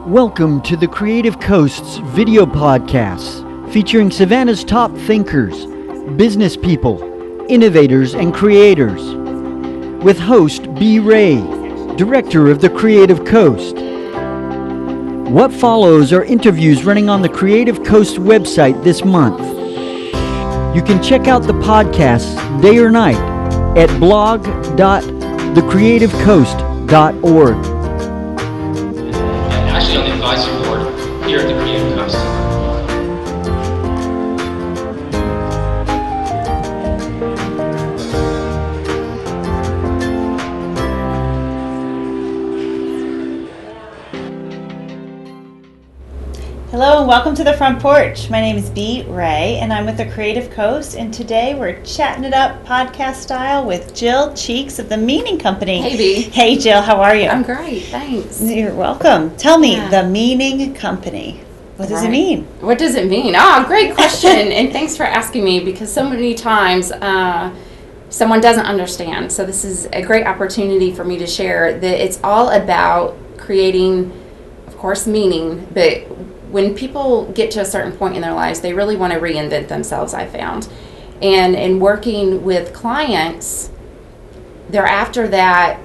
Welcome to the Creative Coast's video podcasts featuring Savannah's top thinkers, business people, innovators, and creators. With host B. Ray, director of the Creative Coast. What follows are interviews running on the Creative Coast website this month. You can check out the podcasts day or night at blog.thecreativecoast.org. Actually on the advisory board here at the Creative Coast. Hello and welcome to the front porch. My name is B. Ray and I'm with the Creative Coast, and today we're chatting it up podcast style with Jill Cheeks of the Meaning Company. Hey B. Hey Jill, how are you? I'm great, thanks. You're welcome. Tell me, the Meaning Company. What does it mean? What does it mean? Oh, great question. And thanks for asking me, because so many times someone doesn't understand. So this is a great opportunity for me to share that it's all about creating, of course, meaning, but when people get to a certain point in their lives, they really want to reinvent themselves, I found. And in working with clients, they're after that,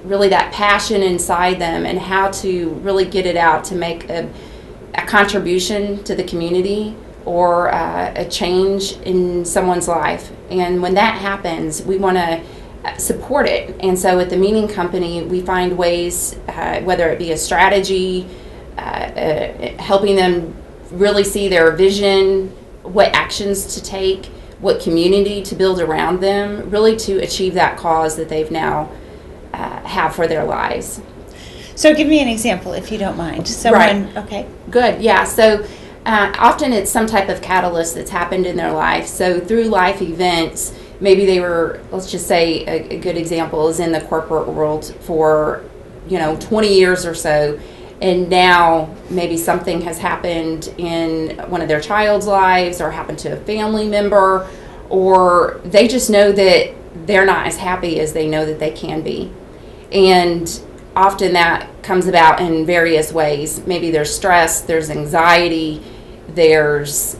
really that passion inside them and how to really get it out to make a contribution to the community or a change in someone's life. And when that happens, we want to support it. And so at the Meaning Company, we find ways, whether it be a strategy, helping them really see their vision, what actions to take, what community to build around them, really to achieve that cause that they've now have for their lives. So give me an example, if you don't mind. Right. Okay. Good, yeah. So often it's some type of catalyst that's happened in their life. So through life events, maybe they were, let's just say a good example is in the corporate world for, 20 years or so. And now maybe something has happened in one of their child's lives or happened to a family member, or they just know that they're not as happy as they know that they can be. And often that comes about in various ways. Maybe there's stress, there's anxiety, there's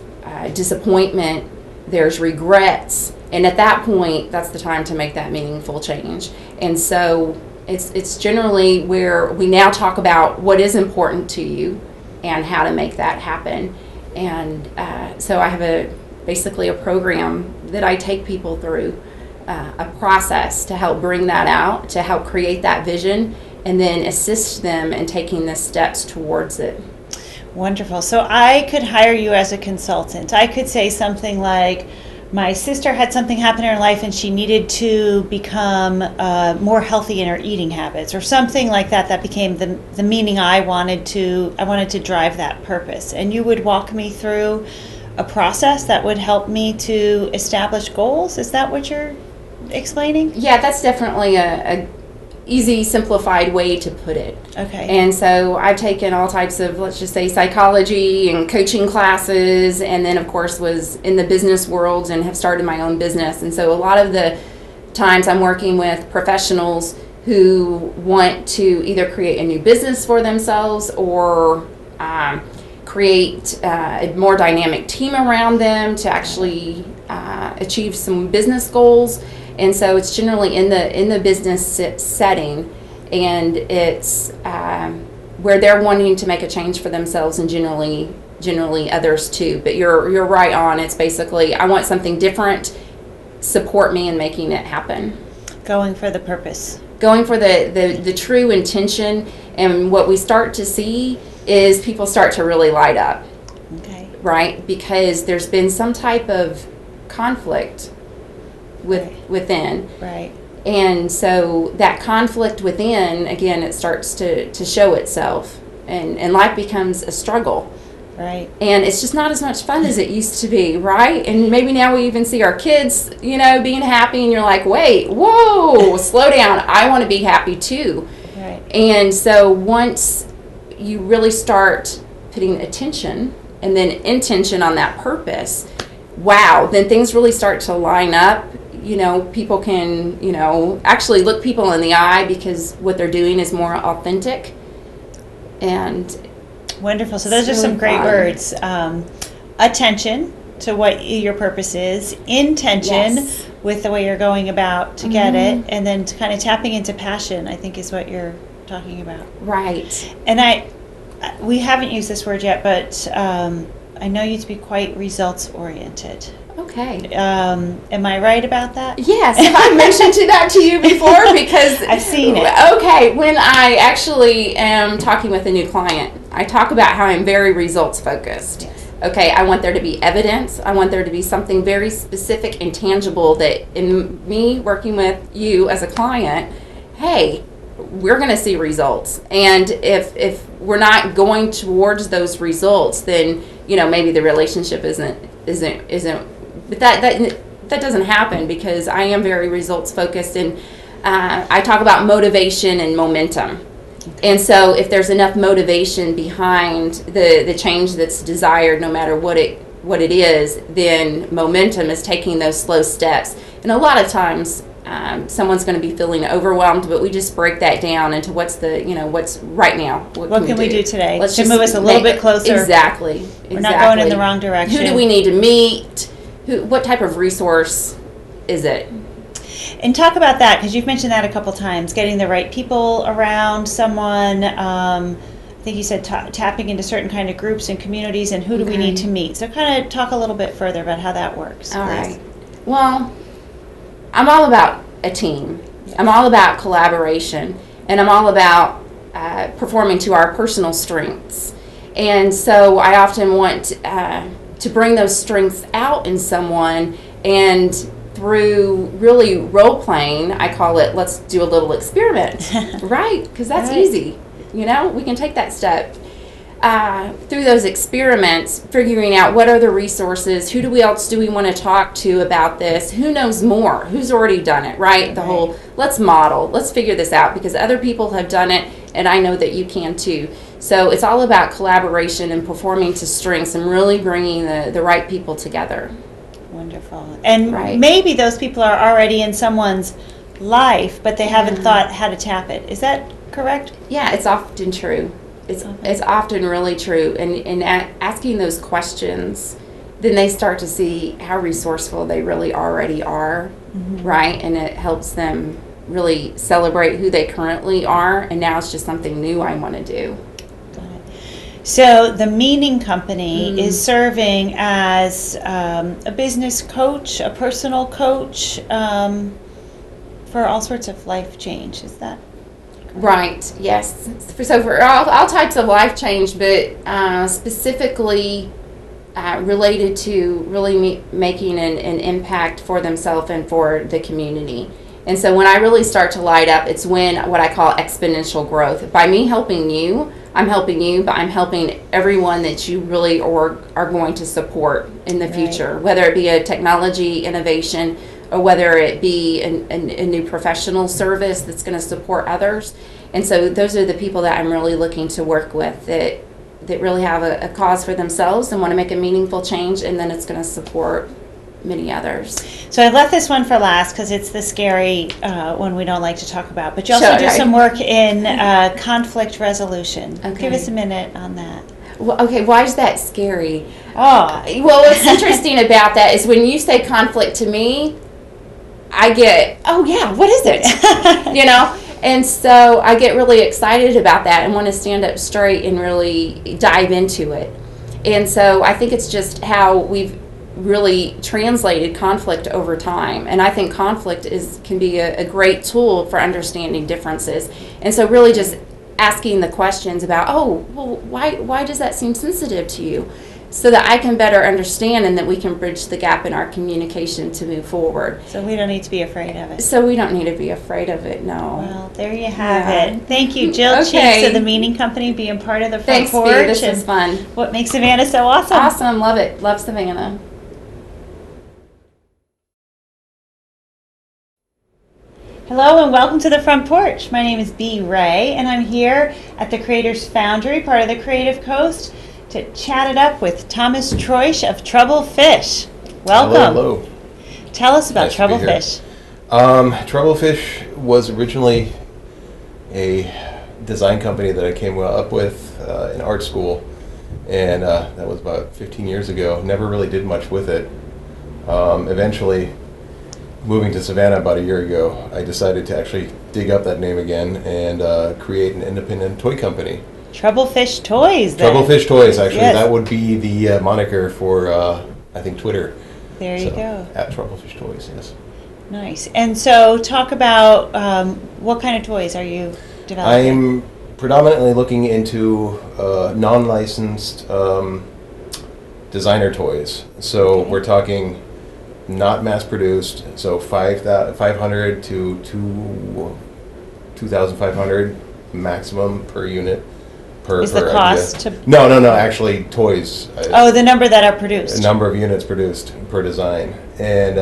disappointment, there's regrets. And at that point, that's the time to make that meaningful change. And so it's generally where we now talk about what is important to you and how to make that happen. And so I have basically a program that I take people through, a process to help bring that out, to help create that vision, and then assist them in taking the steps towards it. Wonderful. So I could hire you as a consultant. I could say something like, my sister had something happen in her life and she needed to become more healthy in her eating habits, or something like that. That became the meaning I wanted to drive that purpose. And you would walk me through a process that would help me to establish goals. Is that what you're explaining? Yeah, that's definitely a easy, simplified way to put it. Okay. And so I've taken all types of, let's just say, psychology and coaching classes, and then of course was in the business world and have started my own business. And so a lot of the times I'm working with professionals who want to either create a new business for themselves or create a more dynamic team around them to actually achieve some business goals. And so it's generally in the business setting, and it's where they're wanting to make a change for themselves, and generally others too. But you're right on. It's basically, I want something different. Support me in making it happen. Going for the purpose. Going for the true intention, and what we start to see is people start to really light up. Okay. Right, because there's been some type of conflict within. Right. And so that conflict within, again, it starts to show itself, and life becomes a struggle. Right. And it's just not as much fun as it used to be, right? And maybe now we even see our kids, being happy, and you're like, wait, whoa, slow down. I want to be happy too. Right. And so once you really start putting attention and then intention on that purpose, wow, then things really start to line up. People can, actually look people in the eye because what they're doing is more authentic. And Wonderful. So those are It's some really great fun. words. Attention to what your purpose is, intention Yes. with the way you're going about to get it, and then kind of tapping into passion, I think is what you're talking about. right. And we haven't used this word yet, but I know you to be quite results oriented. Okay. Am I right about that? Yes, have I mentioned that to you before? Because I've seen it. Okay, when I actually am talking with a new client, I talk about how I'm very results focused. Yes. Okay, I want there to be evidence. I want there to be something very specific and tangible that in me working with you as a client, hey, we're going to see results. And if we're not going towards those results, then maybe the relationship isn't. But that doesn't happen because I am very results focused, and I talk about motivation and momentum. And so if there's enough motivation behind the change that's desired, no matter what it is, then momentum is taking those slow steps. And a lot of times someone's going to be feeling overwhelmed, but we just break that down into what's right now. What can we do today Let's to just move us a little bit closer? Exactly. We're not going in the wrong direction. Who do we need to meet? What type of resource is it? And talk about that, because you've mentioned that a couple times, getting the right people around someone. I think you said tapping into certain kind of groups and communities, and who do we need to meet. So kind of talk a little bit further about how that works. All please. right. Well, I'm all about a team. I'm all about collaboration, and I'm all about performing to our personal strengths. And so I often want to bring those strengths out in someone, and through really role playing, I call it, let's do a little experiment, right? Because that's Right. easy. We can take that step. Through those experiments, figuring out what are the resources, who else do we want to talk to about this, who knows more, who's already done it, right? The whole, let's model, let's figure this out because other people have done it and I know that you can too. So it's all about collaboration and performing to strengths and really bringing the right people together. Wonderful. And Right. maybe those people are already in someone's life, but they haven't thought how to tap it. Is that correct? Yeah, it's often true. It's often really true. And asking those questions, then they start to see how resourceful they really already are, right? And it helps them really celebrate who they currently are. And now it's just something new I want to do. So the Meaning Company is serving as a business coach, a personal coach for all sorts of life change. Is that? Right, yes. So for all types of life change, but specifically related to really making an impact for themselves and for the community. And so when I really start to light up, it's when what I call exponential growth. By me helping you, I'm helping you, but I'm helping everyone that you really are going to support in the future, whether it be a technology innovation or whether it be a new professional service that's going to support others. And so those are the people that I'm really looking to work with that really have a cause for themselves and want to make a meaningful change, and then it's going to support many others. So I left this one for last because it's the scary one we don't like to talk about. But you also Sure. do some work in conflict resolution. Okay. Give us a minute on that. Well, okay, why is that scary? Oh, Well, what's interesting about that is when you say conflict to me, I get, oh yeah, what is it? And so I get really excited about that and want to stand up straight and really dive into it. And so I think it's just how we've really translated conflict over time. And I think conflict can be a great tool for understanding differences. And so really just asking the questions about, oh, well, why does that seem sensitive to you? So that I can better understand and that we can bridge the gap in our communication to move forward. so we don't need to be afraid of it. So we don't need to be afraid of it, no. Well, there you have Yeah. it. Thank you, Jill Okay. Cheeks of the Meaning Company, being part of the front Thanks, porch. Bea. This is and fun. What makes Savannah so awesome? Awesome. Love it. Love Savannah. Hello and welcome to the front porch. My name is Bea Ray, and I'm here at the Creators Foundry, part of the Creative Coast, to chat it up with Thomas Troisch of Trouble Fish. Welcome. Hello. Tell us about Nice to Trouble be here. Fish. Troublefish was originally a design company that I came up with in art school, and that was about 15 years ago. Never really did much with it. Eventually, moving to Savannah about a year ago, I decided to actually dig up that name again and create an independent toy company. Troublefish Toys, then. Troublefish Toys, actually. Yes. That would be the moniker for, I think, Twitter. There you So, go. At Troublefish Toys, yes. Nice. And so talk about what kind of toys are you developing? I'm predominantly looking into non-licensed designer toys. So Okay. we're talking not mass-produced, so 500 to 2,500 maximum per unit. Is the per cost idea. to- No, actually toys. Oh, the number that are produced. A number of units produced per design. And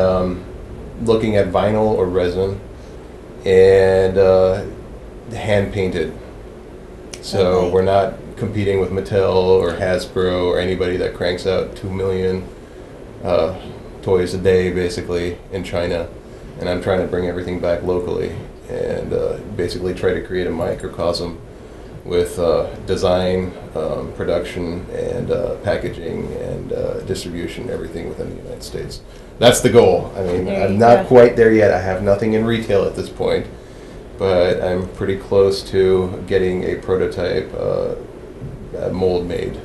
looking at vinyl or resin and hand-painted. So Lovely. we're not competing with Mattel or Hasbro or anybody that cranks out 2 million toys a day, basically, in China. And I'm trying to bring everything back locally and basically try to create a microcosm with design, production, and packaging and distribution, everything within the United States. That's the goal. I mean, There I'm you not go. quite there yet. I have nothing in retail at this point, but I'm pretty close to getting a prototype mold made.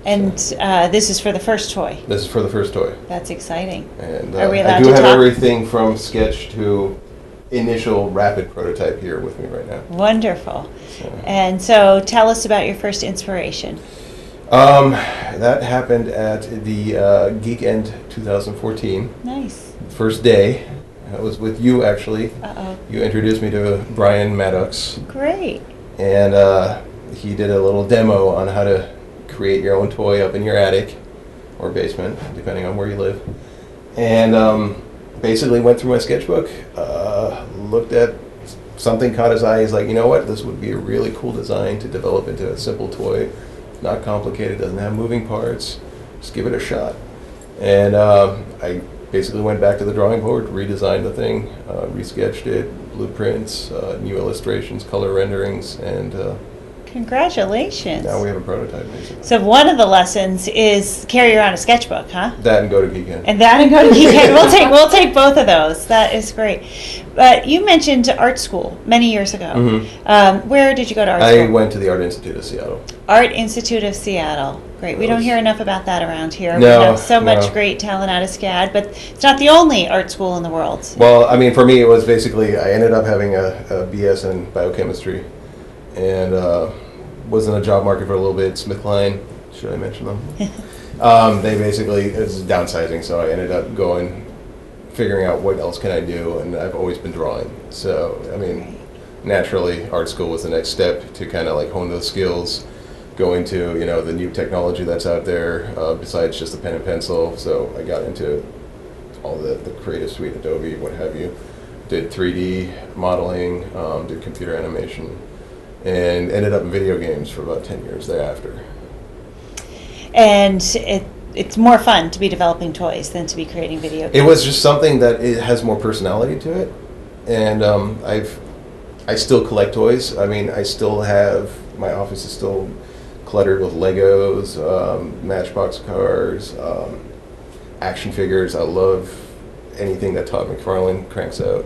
And this is for the first toy. This is for the first toy. That's exciting. And Are we I allowed do to have talk? everything from sketch to initial rapid prototype here with me right now. Wonderful. So. And so tell us about your first inspiration. That happened at the Geek End 2014, Nice. first day. That was with you, actually. Uh-oh. You introduced me to Brian Maddox, Great. and he did a little demo on how to create your own toy up in your attic or basement, depending on where you live. And basically went through my sketchbook, looked at something, caught his eye. He's like, you know what, this would be a really cool design to develop into a simple toy. Not complicated, doesn't have moving parts, just give it a shot. And I basically went back to the drawing board, redesigned the thing, resketched it, blueprints, new illustrations, color renderings, and Congratulations. now we have a prototype, basically. So one of the lessons is carry around a sketchbook, huh? That and go to Geekend. And that and go to Geekend. We'll take both of those. That is great. But you mentioned art school many years ago. Mhm. Where did you go to art I school? went to the Art Institute of Seattle. Art Institute of Seattle. Great. We don't hear enough about that around here. No, We have so much no. great talent out of SCAD, but it's not the only art school in the world. Well, I mean, for me, it was basically, I ended up having a BS in biochemistry and was in the job market for a little bit. SmithKline, should I mention them? They basically, it was downsizing, so I ended up figuring out what else can I do, and I've always been drawing. So, I mean, naturally, art school was the next step to kind of like hone those skills, go into, you know, the new technology that's out there, besides just the pen and pencil. So I got into all the Creative Suite, Adobe, what have you. Did 3D modeling, did computer animation, and ended up in video games for about 10 years thereafter. And it's more fun to be developing toys than to be creating video games. It was just something that it has more personality to it, and I still collect toys. I mean, I still have, my office is still cluttered with Legos, Matchbox cars, action figures. I love anything that Todd McFarlane cranks out.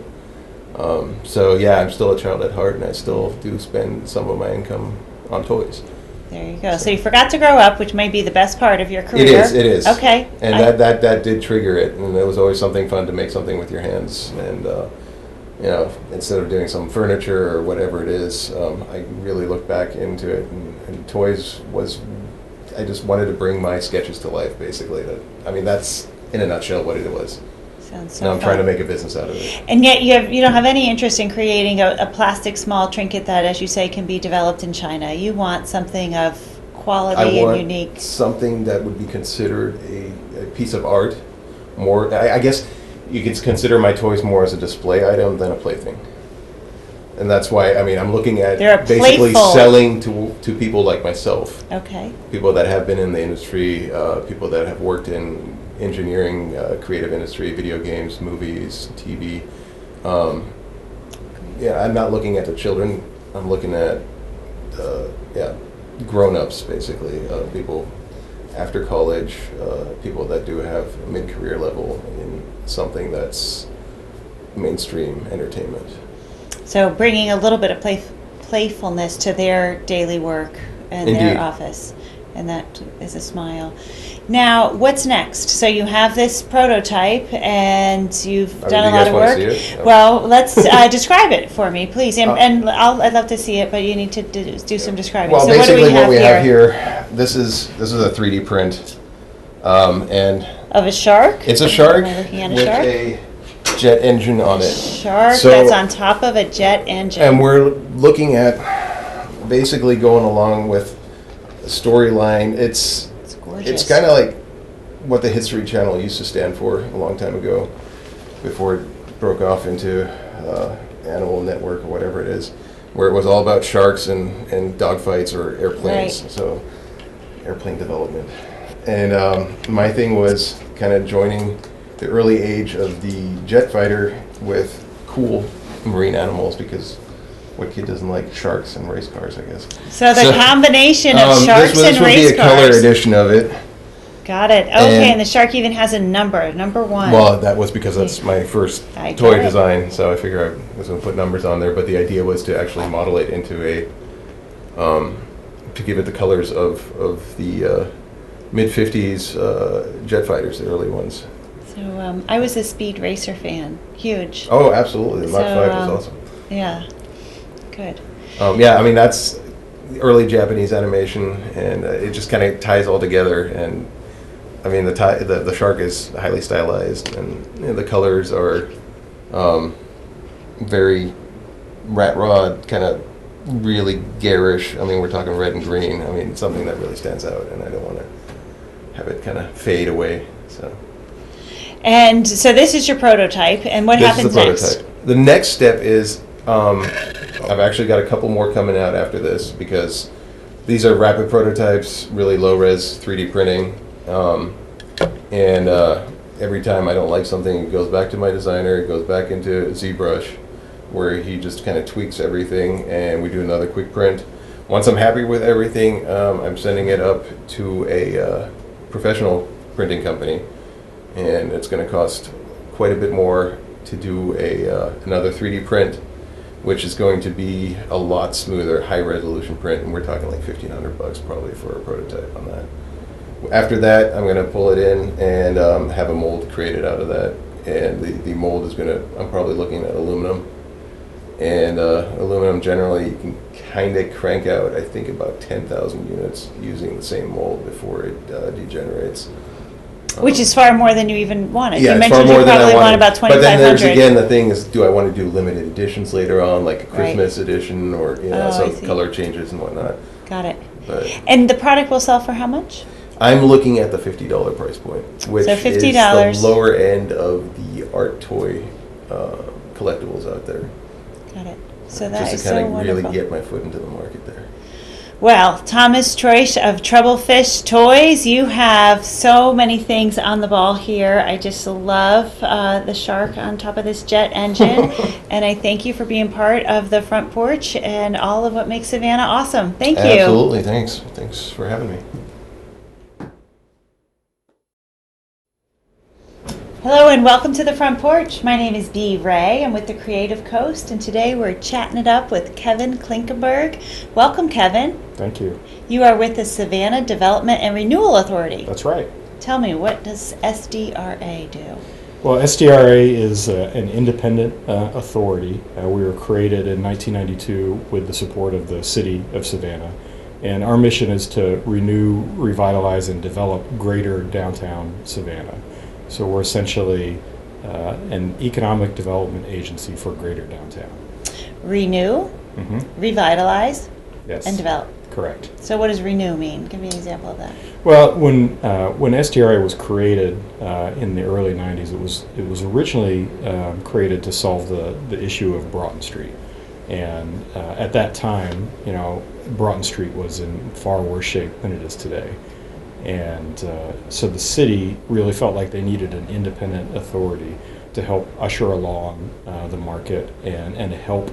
So yeah, I'm still a child at heart, and I still do spend some of my income on toys. There you go. So you forgot to grow up, which may be the best part of your career. It is. Okay. And that did trigger it, and it was always something fun to make something with your hands. And you know, instead of doing some furniture or whatever it is, I really looked back into it, and toys was, I just wanted to bring my sketches to life, basically. I mean, that's in a nutshell what it was. Sounds so Now I'm fun. trying to make a business out of it. And yet you don't have any interest in creating a plastic small trinket that, as you say, can be developed in China. You want something of quality I and want unique. something that would be considered a piece of art. More, I guess you could consider my toys more as a display item than a plaything. And that's why, I mean, I'm looking at They're basically playful. selling to people like myself, Okay. people that have been in the industry, people that have worked in engineering, creative industry, video games, movies, TV. Yeah, I'm not looking at the children. I'm looking at grown-ups basically, people after college, people that do have a mid-career level in something that's mainstream entertainment. So bringing a little bit of playfulness to their daily work and Indeed. their office, and that is a smile. Now, what's next? So you have this prototype, and you've I mean, done do a you lot guys of wanna work. see it? Well, let's describe it for me, please. And, Oh. I'd love to see it, but you need to do some describing. Well, so what do basically we have what we here? have here, this is a 3D print, and Of a shark? it's a shark Am I looking at a with shark? a jet engine on it. Shark So- that's on top of a jet engine. And we're looking at basically going along with a storyline. It's gorgeous. It's kind of like what the History Channel used to stand for a long time ago, before it broke off into Animal Network or whatever it is, where it was all about sharks and dogfights or airplanes. Right. So airplane development. And my thing was kind of joining the early age of the jet fighter with cool marine animals, because what kid doesn't like sharks and race cars, I guess. So the combination of sharks this and would race be a color cars. edition of it. Got it. Okay, And- and the shark even has a number 1. Well, that was because that's my first I get toy it. design, so I figure I was going to put numbers on there. But the idea was to actually model it into to give it the colors of the mid '50s jet fighters, the early ones. So I was a Speed Racer fan. Huge. Oh, absolutely! The Mach 5 was awesome. Yeah. Good. Yeah, I mean that's the early Japanese animation, and it just kind of ties all together. And I mean the shark is highly stylized, and the colors are very rat rod, kind of really garish. I mean, we're talking red and green. I mean, something that really stands out, and I don't want to have it kind of fade away. So And so this is your prototype, and what this happens is the next? prototype. The next step is I've actually got a couple more coming out after this, because these are rapid prototypes, really low res 3D printing, and every time I don't like something, it goes back to my designer, it goes back into ZBrush, where he just kind of tweaks everything, and we do another quick print. Once I'm happy with everything, I'm sending it up to a professional printing company, and it's going to cost quite a bit more to do another 3D print, which is going to be a lot smoother, high resolution print, and we're talking like $1,500 probably for a prototype on that. After that, I'm going to pull it in and have a mold created out of that, and the mold is going to, I'm probably looking at aluminum, and aluminum generally you can kind of crank out, I think, about 10,000 units using the same mold before it degenerates. Which is far more than you even wanted. Yeah, you it's far mentioned more you than I probably want wanted. about But then there's 2,500. again the thing is, do I want to do limited editions later on, like a Right. Christmas edition, or Oh, I some see. color changes and whatnot? Got it. But And the product will sell for how much? I'm looking at the $50 price point, which So is $50. the lower end of the art toy collectibles out there. Got it. So that Just is to kind so of wonderful. really get my foot into the market there. Well, Thomas Troisch of Troublefish Toys, you have so many things on the ball here. I just love the shark on top of this jet engine, and I thank you for being part of the front porch and all of what makes Savannah awesome. Thank you. Absolutely, thanks for having me. Hello and welcome to the front porch. My name is Bea Ray. I'm with the Creative Coast, and today we're chatting it up with Kevin Klinkenberg. Welcome, Kevin. Thank you. You are with the Savannah Development and Renewal Authority. That's right. Tell me, what does SDRA do? Well, SDRA is an independent authority. We were created in 1992 with the support of the City of Savannah. And our mission is to renew, revitalize, and develop greater downtown Savannah. So we're essentially an economic development agency for greater downtown. Renew, revitalize, Yes. and develop. Correct. So what does renew mean? Give me an example of that. Well, when SDRA was created in the early '90s, it was originally created to solve the issue of Broughton Street, and at that time, Broughton Street was in far worse shape than it is today, and so the city really felt like they needed an independent authority to help usher along the market and to help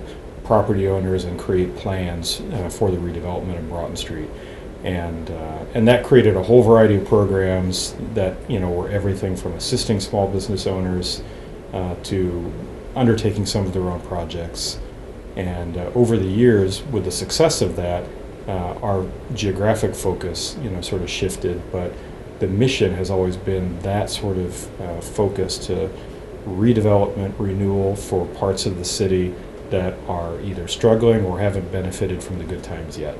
property owners and create plans for the redevelopment of Broughton Street. And that created a whole variety of programs that were everything from assisting small business owners to undertaking some of their own projects. And over the years, with the success of that, our geographic focus sort of shifted, but the mission has always been that sort of focus to redevelopment, renewal for parts of the city that are either struggling or haven't benefited from the good times yet.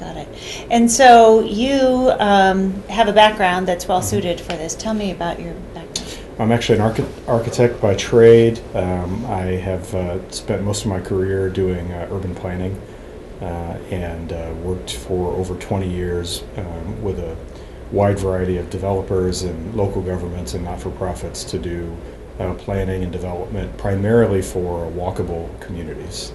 Got it. And so you have a background that's well suited for this. Tell me about your background. I'm actually an architect by trade. I have spent most of my career doing urban planning and worked for over 20 years with a wide variety of developers and local governments and not-for-profits to do planning and development, primarily for walkable communities.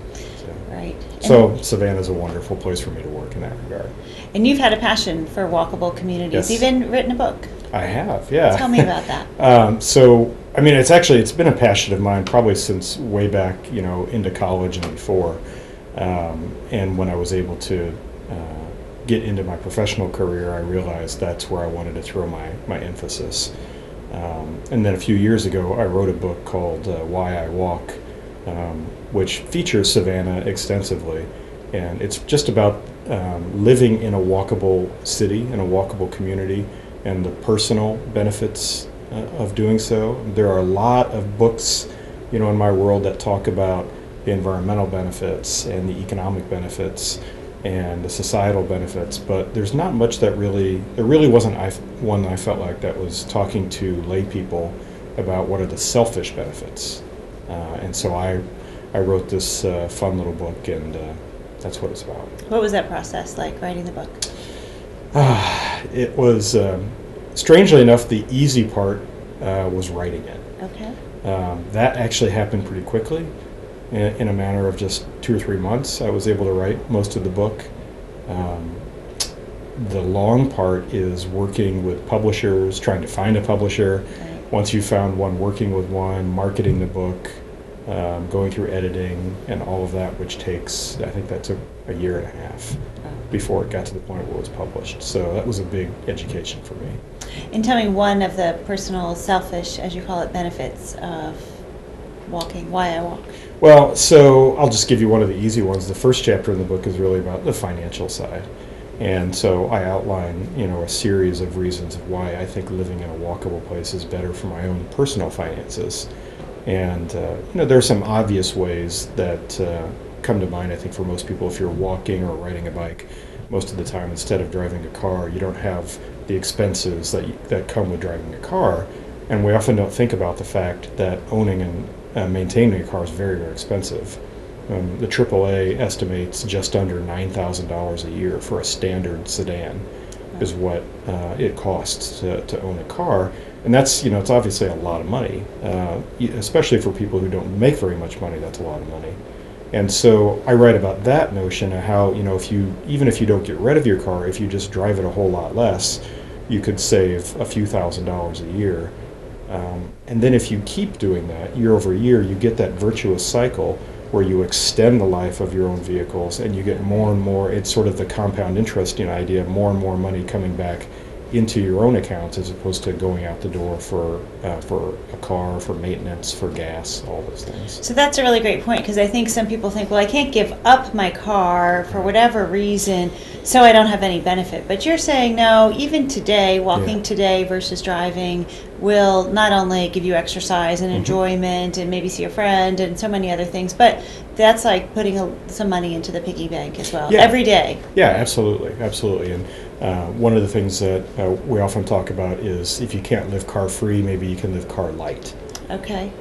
Right. So Savannah's a wonderful place for me to work in that regard. And you've had a passion for walkable communities, Yes. even written a book. I have, yeah. Tell me about that. So, I mean, it's been a passion of mine probably since way back, into college and before. And when I was able to get into my professional career, I realized that's where I wanted to throw my emphasis. And then a few years ago, I wrote a book called Why I Walk, which features Savannah extensively. And it's just about living in a walkable city, in a walkable community, and the personal benefits of doing so. There are a lot of books, in my world that talk about the environmental benefits and the economic benefits and the societal benefits, but there's not much there really wasn't one I felt like that was talking to lay people about what are the selfish benefits. And so I wrote this fun little book, and that's what it's about. What was that process like, writing the book? It was, strangely enough, the easy part was writing it. Okay. That actually happened pretty quickly. In a matter of just 2 or 3 months, I was able to write most of the book. The long part is working with publishers, trying to find a publisher. Right. Once you've found one, working with one, marketing the book, going through editing and all of that, which takes, I think that took a year and a half before it got to the point where it was published. So that was a big education for me. And tell me one of the personal, selfish, as you call it, benefits of walking, why I walk. Well, so I'll just give you one of the easy ones. The first chapter in the book is really about the financial side. And so I outline, a series of reasons of why I think living in a walkable place is better for my own personal finances. And, there are some obvious ways that come to mind, I think, for most people. If you're walking or riding a bike, most of the time, instead of driving a car, you don't have the expenses that come with driving a car. And we often don't think about the fact that owning and maintaining a car is very, very expensive. The AAA estimates just under $9,000 a year for a standard sedan is what it costs to own a car. And that's, it's obviously a lot of money, especially for people who don't make very much money. That's a lot of money. And so I write about that notion of how, even if you don't get rid of your car, if you just drive it a whole lot less, you could save a few $1,000s a year. And then if you keep doing that year over year, you get that virtuous cycle where you extend the life of your own vehicles and you get more and more. It's sort of the compound interest idea, more and more money coming back into your own accounts as opposed to going out the door for a car, for maintenance, for gas, all those things. So that's a really great point, because I think some people think, well, I can't give up my car for whatever reason, so I don't have any benefit. But you're saying, no, even today, walking today versus driving will not only give you exercise and enjoyment and maybe see a friend and so many other things, but that's like putting some money into the piggy bank as well, every day. Yeah, absolutely. And one of the things that we often talk about is if you can't live car-free, maybe you can live car-light. Okay.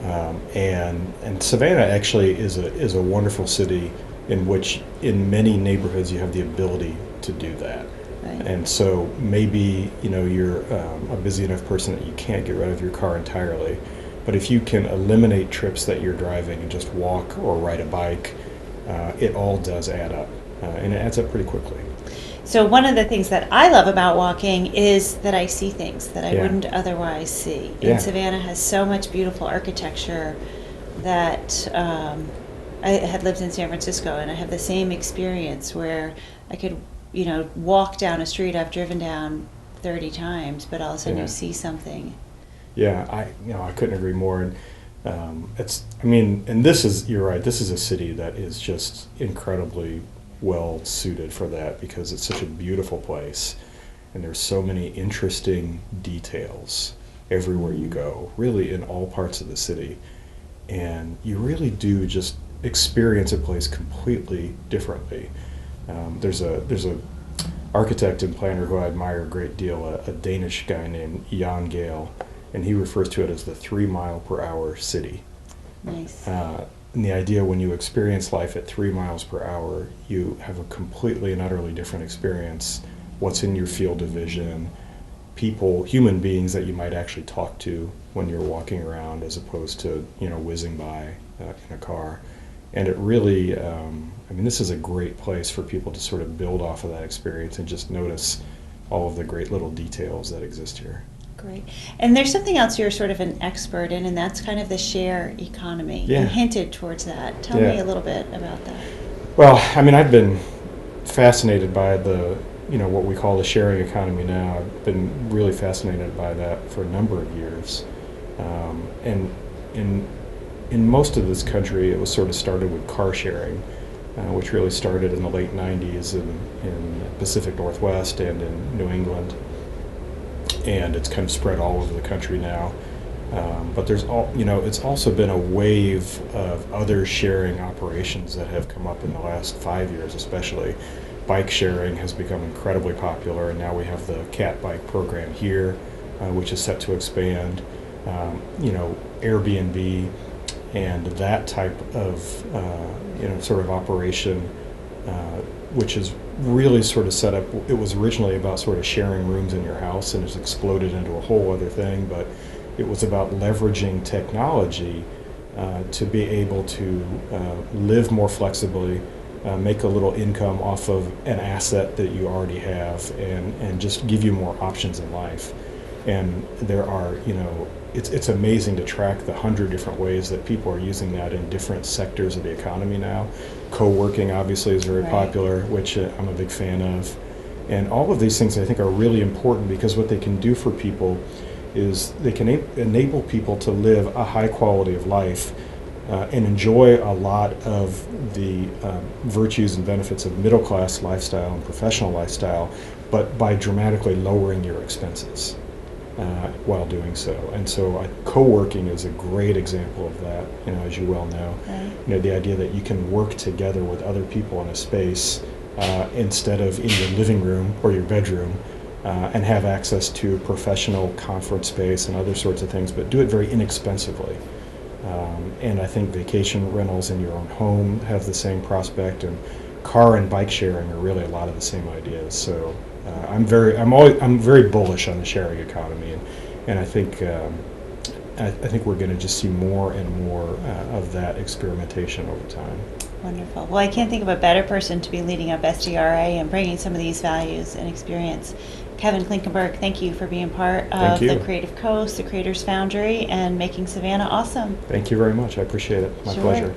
And Savannah actually is a wonderful city in which in many neighborhoods you have the ability to do that. Right. And so maybe you're a busy enough person that you can't get rid of your car entirely, but if you can eliminate trips that you're driving and just walk or ride a bike, it all does add up, and it adds up pretty quickly. So one of the things that I love about walking is that I see things that I wouldn't otherwise see. Yeah. And Savannah has so much beautiful architecture that I had lived in San Francisco, and I have the same experience where I could, walk down a street I've driven down 30 times, but all of a sudden Yeah. you see something. Yeah, I couldn't agree more. And and this is, you're right, this is a city that is just incredibly well suited for that because it's such a beautiful place, and there's so many interesting details everywhere you go, really in all parts of the city. And you really do just experience a place completely differently. There's a architect and planner who I admire a great deal, a Danish guy named Jan Gale, and he refers to it as the 3 mile per hour city. Nice. And the idea, when you experience life at 3 miles per hour, you have a completely and utterly different experience. What's in your field of vision, people, human beings that you might actually talk to when you're walking around, as opposed to whizzing by in a car. And it really, this is a great place for people to sort of build off of that experience and just notice all of the great little details that exist here. Great. And there's something else you're sort of an expert in, and that's kind of the share economy. Yeah. You hinted towards that. Tell Yeah. me a little bit about that. Well, I've been fascinated by the, what we call the sharing economy now. I've been really fascinated by that for a number of years. And in most of this country, it was sort of started with car sharing, which really started in the late 90s in Pacific Northwest and in New England. And it's kind of spread all over the country now. But it's also been a wave of other sharing operations that have come up in the last 5 years, especially. Bike sharing has become incredibly popular, and now we have the Cat Bike program here, which is set to expand. Airbnb and that type of sort of operation, which is really sort of set up. It was originally about sort of sharing rooms in your house, and it's exploded into a whole other thing, but it was about leveraging technology to be able to live more flexibly, make a little income off of an asset that you already have, and just give you more options in life. And there are, it's amazing to track the 100 different ways that people are using that in different sectors of the economy now. Co-working obviously is very Right. popular, which I'm a big fan of. And all of these things I think are really important, because what they can do for people is they can enable people to live a high quality of life and enjoy a lot of the virtues and benefits of middle class lifestyle and professional lifestyle, but by dramatically lowering your expenses while doing so. And so co-working is a great example of that, as you well know. Right. The idea that you can work together with other people in a space instead of in your living room or your bedroom, and have access to professional conference space and other sorts of things, but do it very inexpensively. And I think vacation rentals in your own home have the same prospect, and car and bike sharing are really a lot of the same ideas. So I'm very bullish on the sharing economy, and I think we're going to just see more and more of that experimentation over time. Wonderful. Well, I can't think of a better person to be leading up SDRA and bringing some of these values and experience. Kevin Klinkenberg, thank you for being part of Thank you. the Creative Coast, the Creators Foundry, and making Savannah awesome. Thank you very much. I appreciate it. My Sure. pleasure.